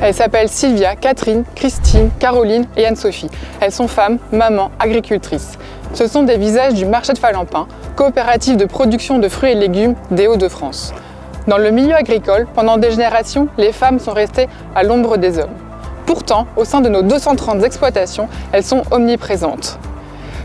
Elles s'appellent Sylvia, Catherine, Christine, Caroline et Anne-Sophie. Elles sont femmes, mamans, agricultrices. Ce sont des visages du marché de Falampin, coopérative de production de fruits et légumes des Hauts-de-France. Dans le milieu agricole, pendant des générations, les femmes sont restées à l'ombre des hommes. Pourtant, au sein de nos 230 exploitations, elles sont omniprésentes.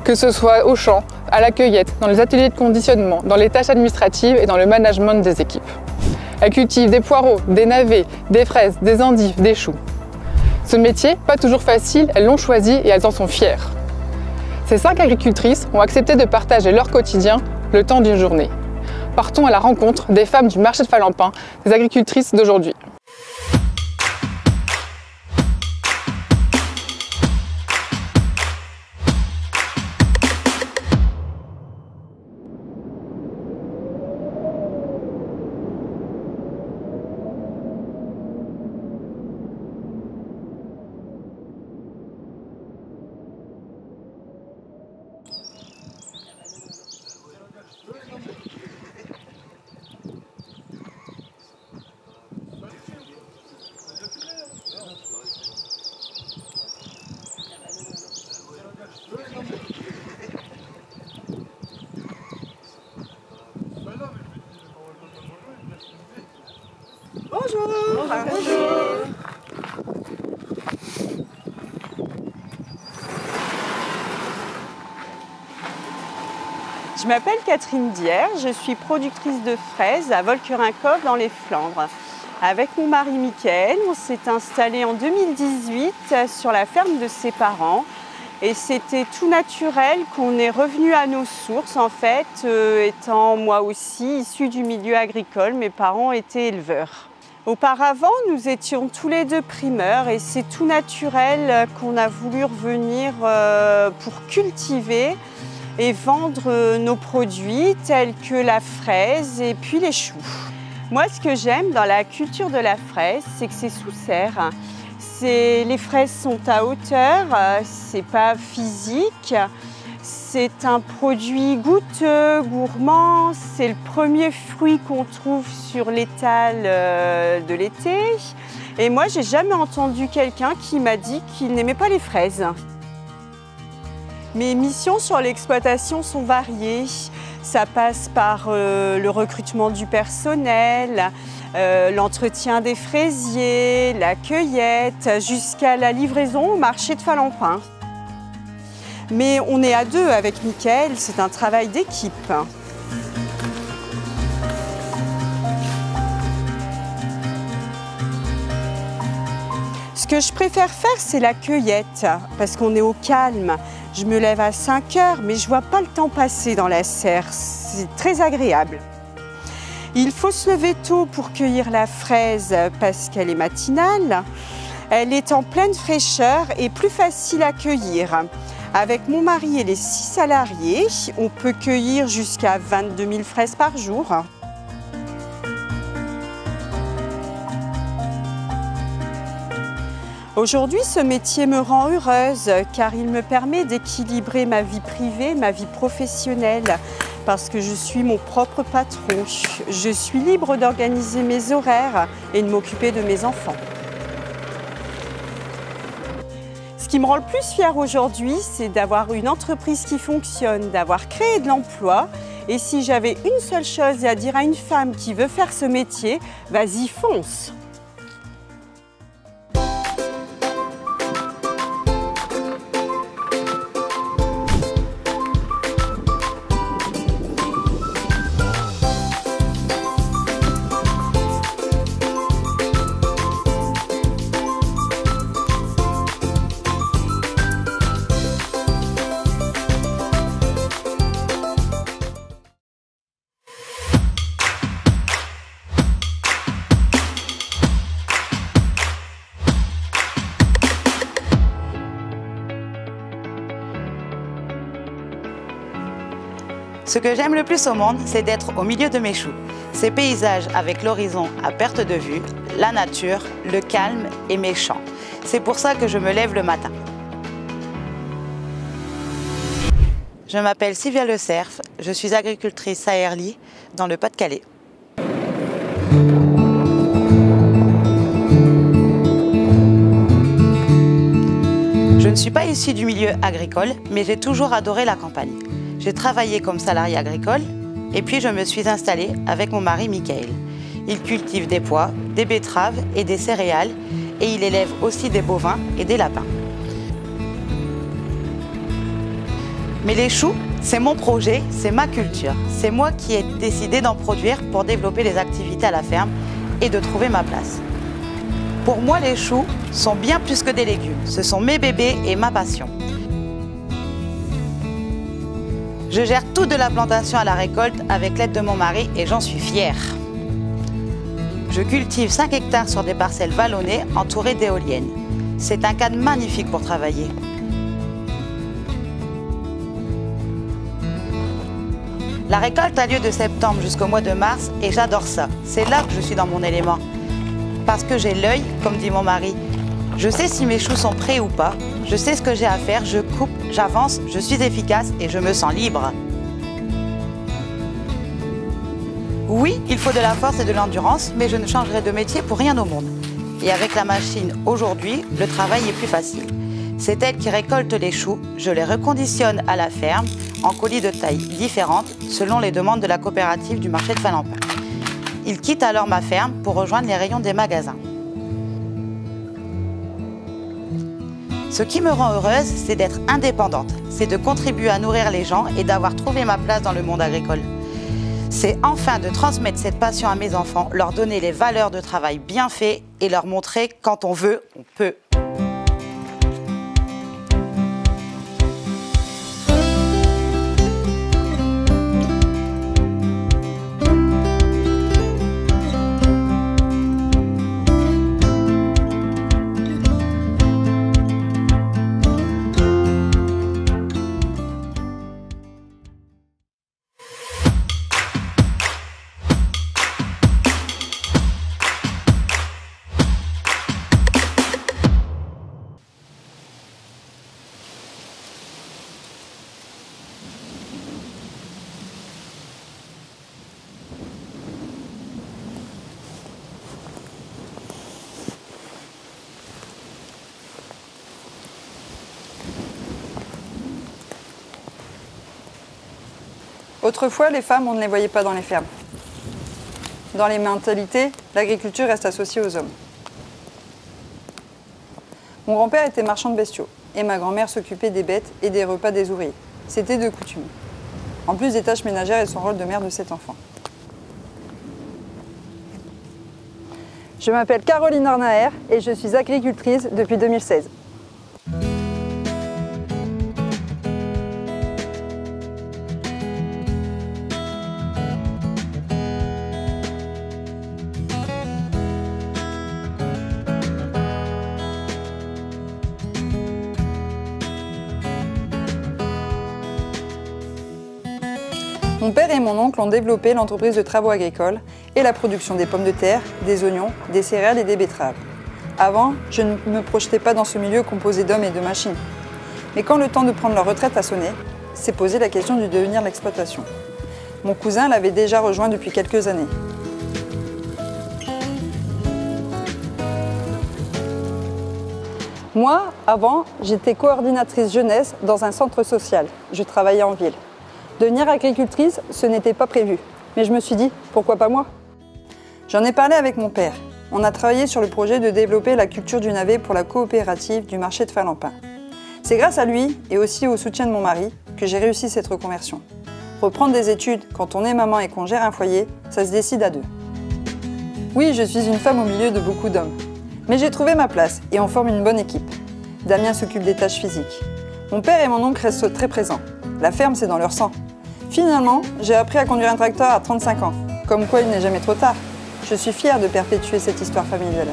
Que ce soit au champ, à la cueillette, dans les ateliers de conditionnement, dans les tâches administratives et dans le management des équipes. Elles cultivent des poireaux, des navets, des fraises, des endives, des choux. Ce métier, pas toujours facile, elles l'ont choisi et elles en sont fières. Ces 5 agricultrices ont accepté de partager leur quotidien le temps d'une journée. Partons à la rencontre des femmes du marché de Falampin, des agricultrices d'aujourd'hui. Bonjour. Bonjour. Je m'appelle Catherine Dier, je suis productrice de fraises à Volquerin-Cove dans les Flandres. Avec mon mari Mickaël, on s'est installé en 2018 sur la ferme de ses parents. Et c'était tout naturel qu'on est revenu à nos sources, en fait, étant moi aussi issue du milieu agricole, mes parents étaient éleveurs. Auparavant, nous étions tous les deux primeurs et c'est tout naturel qu'on a voulu revenir pour cultiver et vendre nos produits tels que la fraise et puis les choux. Moi, ce que j'aime dans la culture de la fraise, c'est que c'est sous serre. Les fraises sont à hauteur, c'est pas physique. C'est un produit goûteux, gourmand. C'est le premier fruit qu'on trouve sur l'étal de l'été. Et moi, j'ai jamais entendu quelqu'un qui m'a dit qu'il n'aimait pas les fraises. Mes missions sur l'exploitation sont variées. Ça passe par le recrutement du personnel, l'entretien des fraisiers, la cueillette, jusqu'à la livraison au marché de Falampin. Mais on est à deux avec Mickaël, c'est un travail d'équipe. Ce que je préfère faire, c'est la cueillette, parce qu'on est au calme. Je me lève à 5 h, mais je ne vois pas le temps passer dans la serre. C'est très agréable. Il faut se lever tôt pour cueillir la fraise, parce qu'elle est matinale. Elle est en pleine fraîcheur et plus facile à cueillir. Avec mon mari et les 6 salariés, on peut cueillir jusqu'à 22 000 fraises par jour. Aujourd'hui, ce métier me rend heureuse car il me permet d'équilibrer ma vie privée, ma vie professionnelle, parce que je suis mon propre patron. Je suis libre d'organiser mes horaires et de m'occuper de mes enfants. Ce qui me rend le plus fière aujourd'hui, c'est d'avoir une entreprise qui fonctionne, d'avoir créé de l'emploi. Et si j'avais une seule chose à dire à une femme qui veut faire ce métier, vas-y, fonce! Ce que j'aime le plus au monde, c'est d'être au milieu de mes choux. Ces paysages avec l'horizon à perte de vue, la nature, le calme et mes champs. C'est pour ça que je me lève le matin. Je m'appelle Sylvia Le Cerf, je suis agricultrice à Herly, dans le Pas-de-Calais. ne suis pas issue du milieu agricole, mais j'ai toujours adoré la campagne. J'ai travaillé comme salarié agricole et puis je me suis installée avec mon mari Michael. Il cultive des pois, des betteraves et des céréales et il élève aussi des bovins et des lapins. Mais les choux, c'est mon projet, c'est ma culture. C'est moi qui ai décidé d'en produire pour développer les activités à la ferme et de trouver ma place. Pour moi, les choux sont bien plus que des légumes. Ce sont mes bébés et ma passion. Je gère tout de la plantation à la récolte avec l'aide de mon mari et j'en suis fière. Je cultive 5 hectares sur des parcelles vallonnées entourées d'éoliennes. C'est un cadre magnifique pour travailler. La récolte a lieu de septembre jusqu'au mois de mars et j'adore ça. C'est là que je suis dans mon élément. Parce que j'ai l'œil, comme dit mon mari. Je sais si mes choux sont prêts ou pas. Je sais ce que j'ai à faire, je coupe, j'avance, je suis efficace et je me sens libre. Oui, il faut de la force et de l'endurance, mais je ne changerai de métier pour rien au monde. Et avec la machine aujourd'hui, le travail est plus facile. C'est elle qui récolte les choux, je les reconditionne à la ferme en colis de taille différentes selon les demandes de la coopérative du marché de Falampin. Ils quittent alors ma ferme pour rejoindre les rayons des magasins. Ce qui me rend heureuse, c'est d'être indépendante, c'est de contribuer à nourrir les gens et d'avoir trouvé ma place dans le monde agricole. C'est enfin de transmettre cette passion à mes enfants, leur donner les valeurs de travail bien fait et leur montrer quand on veut, on peut. Autrefois, les femmes, on ne les voyait pas dans les fermes. Dans les mentalités, l'agriculture reste associée aux hommes. Mon grand-père était marchand de bestiaux et ma grand-mère s'occupait des bêtes et des repas des ouvriers. C'était de coutume. En plus des tâches ménagères et son rôle de mère de 7 enfants. Je m'appelle Caroline Arnaer et je suis agricultrice depuis 2016. Mon père et mon oncle ont développé l'entreprise de travaux agricoles et la production des pommes de terre, des oignons, des céréales et des betteraves. Avant, je ne me projetais pas dans ce milieu composé d'hommes et de machines. Mais quand le temps de prendre leur retraite a sonné, s'est posé la question du devenir de l'exploitation. Mon cousin l'avait déjà rejoint depuis quelques années. Moi, avant, j'étais coordinatrice jeunesse dans un centre social. Je travaillais en ville. Devenir agricultrice, ce n'était pas prévu. Mais je me suis dit, pourquoi pas moi? J'en ai parlé avec mon père. On a travaillé sur le projet de développer la culture du navet pour la coopérative du marché de Falampin. C'est grâce à lui, et aussi au soutien de mon mari, que j'ai réussi cette reconversion. Reprendre des études quand on est maman et qu'on gère un foyer, ça se décide à deux. Oui, je suis une femme au milieu de beaucoup d'hommes. Mais j'ai trouvé ma place et on forme une bonne équipe. Damien s'occupe des tâches physiques. Mon père et mon oncle restent très présents. La ferme, c'est dans leur sang. Finalement, j'ai appris à conduire un tracteur à 35 ans. Comme quoi, il n'est jamais trop tard. Je suis fière de perpétuer cette histoire familiale.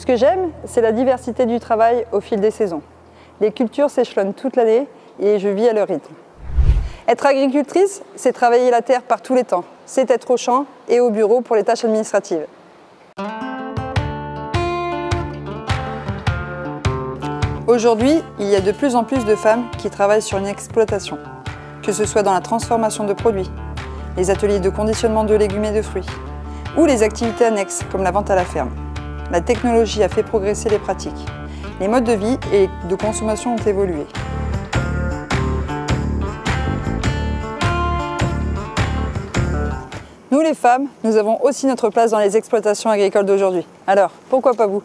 Ce que j'aime, c'est la diversité du travail au fil des saisons. Les cultures s'échelonnent toute l'année et je vis à leur rythme. Être agricultrice, c'est travailler la terre par tous les temps. C'est être au champ et au bureau pour les tâches administratives. Aujourd'hui, il y a de plus en plus de femmes qui travaillent sur une exploitation, que ce soit dans la transformation de produits, les ateliers de conditionnement de légumes et de fruits, ou les activités annexes comme la vente à la ferme. La technologie a fait progresser les pratiques. Les modes de vie et de consommation ont évolué. Nous les femmes, nous avons aussi notre place dans les exploitations agricoles d'aujourd'hui. Alors, pourquoi pas vous ?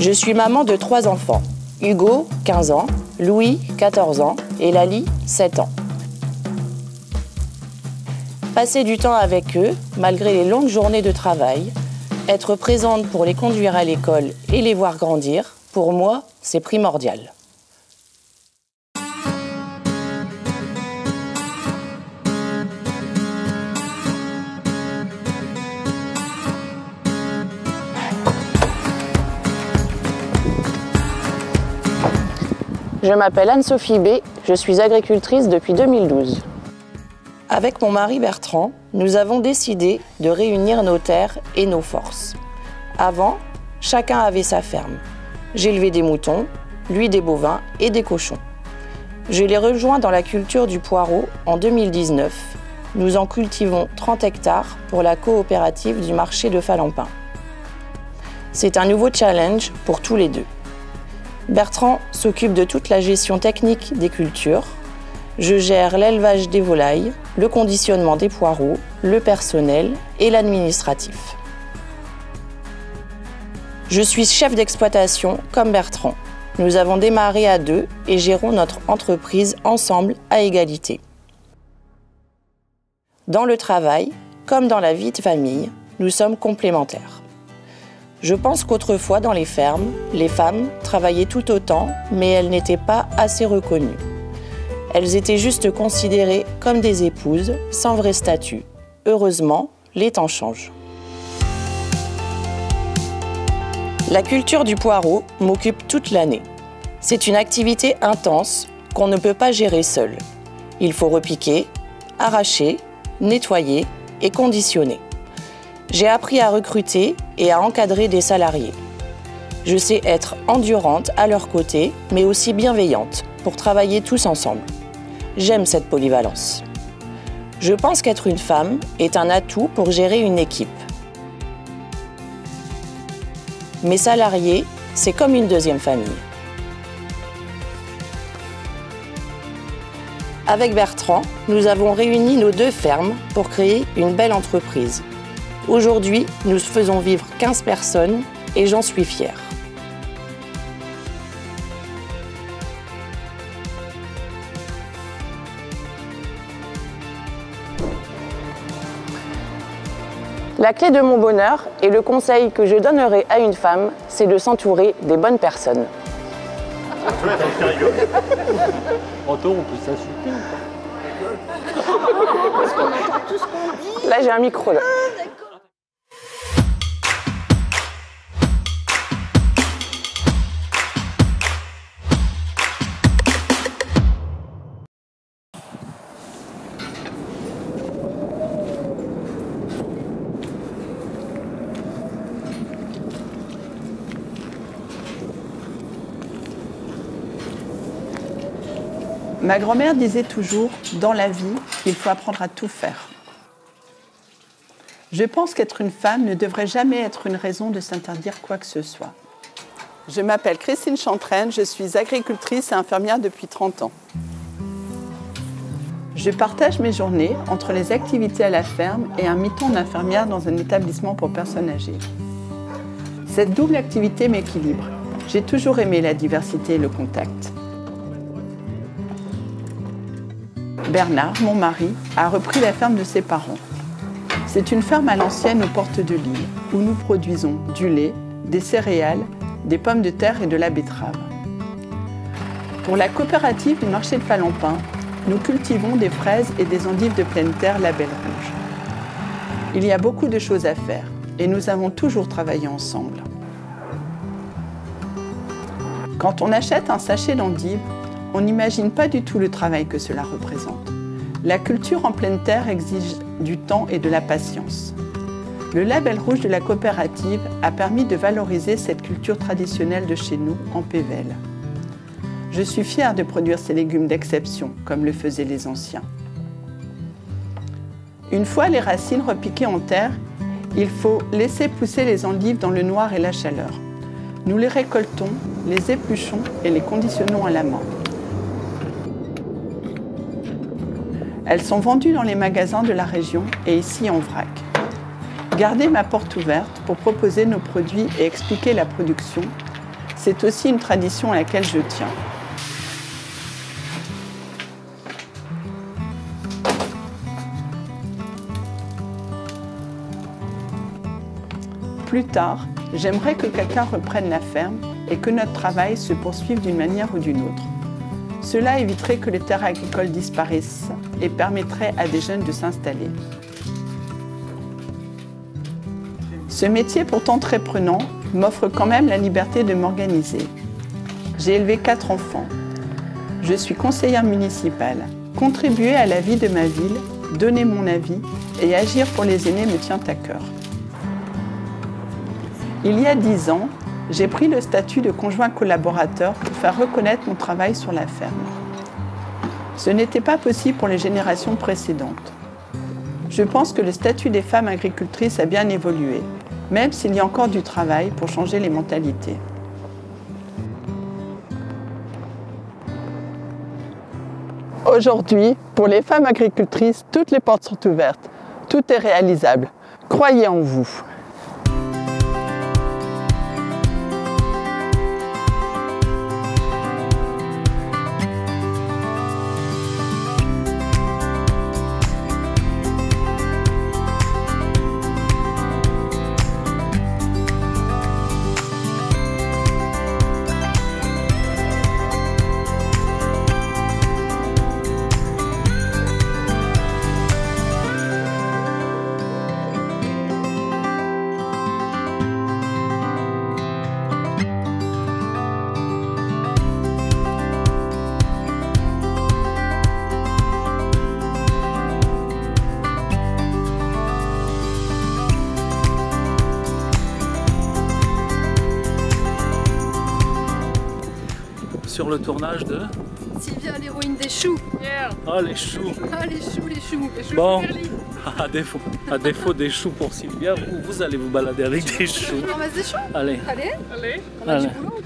Je suis maman de 3 enfants, Hugo, 15 ans, Louis, 14 ans et Lali, 7 ans. Passer du temps avec eux, malgré les longues journées de travail, être présente pour les conduire à l'école et les voir grandir, pour moi, c'est primordial. Je m'appelle Anne-Sophie B, je suis agricultrice depuis 2012. Avec mon mari Bertrand, nous avons décidé de réunir nos terres et nos forces. Avant, chacun avait sa ferme. J'élevais des moutons, lui des bovins et des cochons. Je l'ai rejoint dans la culture du poireau en 2019. Nous en cultivons 30 hectares pour la coopérative du marché de Falampin. C'est un nouveau challenge pour tous les deux. Bertrand s'occupe de toute la gestion technique des cultures. Je gère l'élevage des volailles, le conditionnement des poireaux, le personnel et l'administratif. Je suis chef d'exploitation comme Bertrand. Nous avons démarré à 2 et gérons notre entreprise ensemble à égalité. Dans le travail, comme dans la vie de famille, nous sommes complémentaires. Je pense qu'autrefois, dans les fermes, les femmes travaillaient tout autant, mais elles n'étaient pas assez reconnues. Elles étaient juste considérées comme des épouses, sans vrai statut. Heureusement, les temps changent. La culture du poireau m'occupe toute l'année. C'est une activité intense qu'on ne peut pas gérer seul. Il faut repiquer, arracher, nettoyer et conditionner. J'ai appris à recruter et à encadrer des salariés. Je sais être endurante à leur côté, mais aussi bienveillante pour travailler tous ensemble. J'aime cette polyvalence. Je pense qu'être une femme est un atout pour gérer une équipe. Mes salariés, c'est comme une deuxième famille. Avec Bertrand, nous avons réuni nos 2 fermes pour créer une belle entreprise. Aujourd'hui, nous faisons vivre 15 personnes et j'en suis fière. La clé de mon bonheur et le conseil que je donnerai à une femme, c'est de s'entourer des bonnes personnes. Anto, on peut s'insulter ou pas? Parce qu'on entend tout ce qu'on dit. Là, j'ai un micro, là. Ma grand-mère disait toujours, dans la vie, il faut apprendre à tout faire. Je pense qu'être une femme ne devrait jamais être une raison de s'interdire quoi que ce soit. Je m'appelle Christine Chantraine, je suis agricultrice et infirmière depuis 30 ans. Je partage mes journées entre les activités à la ferme et un mi-temps d'infirmière dans un établissement pour personnes âgées. Cette double activité m'équilibre. J'ai toujours aimé la diversité et le contact. Bernard, mon mari, a repris la ferme de ses parents. C'est une ferme à l'ancienne aux portes de l'île, où nous produisons du lait, des céréales, des pommes de terre et de la betterave. Pour la coopérative du marché de Falampin, nous cultivons des fraises et des endives de pleine terre label rouge. Il y a beaucoup de choses à faire et nous avons toujours travaillé ensemble. Quand on achète un sachet d'endives, on n'imagine pas du tout le travail que cela représente. La culture en pleine terre exige du temps et de la patience. Le label rouge de la coopérative a permis de valoriser cette culture traditionnelle de chez nous en Pévèle. Je suis fière de produire ces légumes d'exception, comme le faisaient les anciens. Une fois les racines repiquées en terre, il faut laisser pousser les endives dans le noir et la chaleur. Nous les récoltons, les épluchons et les conditionnons à la main. Elles sont vendues dans les magasins de la région et ici en vrac. Garder ma porte ouverte pour proposer nos produits et expliquer la production, c'est aussi une tradition à laquelle je tiens. Plus tard, j'aimerais que quelqu'un reprenne la ferme et que notre travail se poursuive d'une manière ou d'une autre. Cela éviterait que les terres agricoles disparaissent et permettrait à des jeunes de s'installer. Ce métier, pourtant très prenant, m'offre quand même la liberté de m'organiser. J'ai élevé 4 enfants. Je suis conseillère municipale. Contribuer à la vie de ma ville, donner mon avis et agir pour les aînés me tient à cœur. Il y a 10 ans, j'ai pris le statut de conjoint collaborateur pour faire reconnaître mon travail sur la ferme. Ce n'était pas possible pour les générations précédentes. Je pense que le statut des femmes agricultrices a bien évolué, même s'il y a encore du travail pour changer les mentalités. Aujourd'hui, pour les femmes agricultrices, toutes les portes sont ouvertes. Tout est réalisable. Croyez en vous. Sur le tournage de Sylvia, l'héroïne des choux. Yeah. Ah, les choux. Ah, les choux, les choux. Les choux Bon, à défaut des choux pour Sylvia, vous allez vous balader avec des choux. On ramasse des choux. Allez. Allez. Allez. On a du boulot.